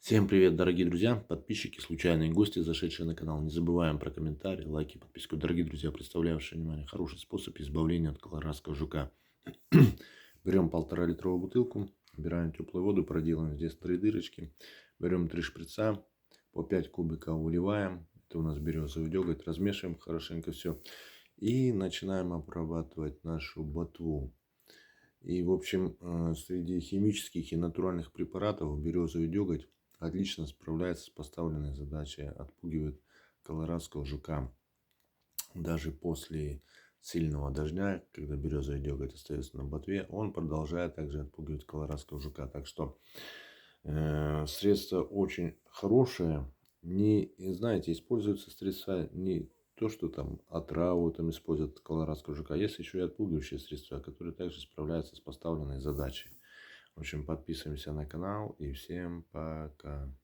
Всем привет, дорогие друзья, подписчики, случайные гости, зашедшие на канал. Не забываем про комментарии, лайки, подписку. Дорогие друзья, представляю ваше внимание хороший способ избавления от колорадского жука. Берем 1,5-литровую бутылку, убираем теплую воду, проделаем здесь 3 дырочки. Берем 3 шприца, по 5 кубиков выливаем. Это у нас березовый деготь, размешиваем хорошенько все. И начинаем обрабатывать нашу ботву. И, в общем, среди химических и натуральных препаратов березовый деготь отлично справляется с поставленной задачей, отпугивает колорадского жука. Даже после сильного дождя, когда березовый деготь остается на ботве, он продолжает также отпугивать колорадского жука. Так что средство очень хорошее. Не, знаете, используются средства не то, что там отраву там используют от колорадского жука. Есть еще и отпугивающие средства, которые также справляются с поставленной задачей. В общем, подписываемся на канал и всем пока.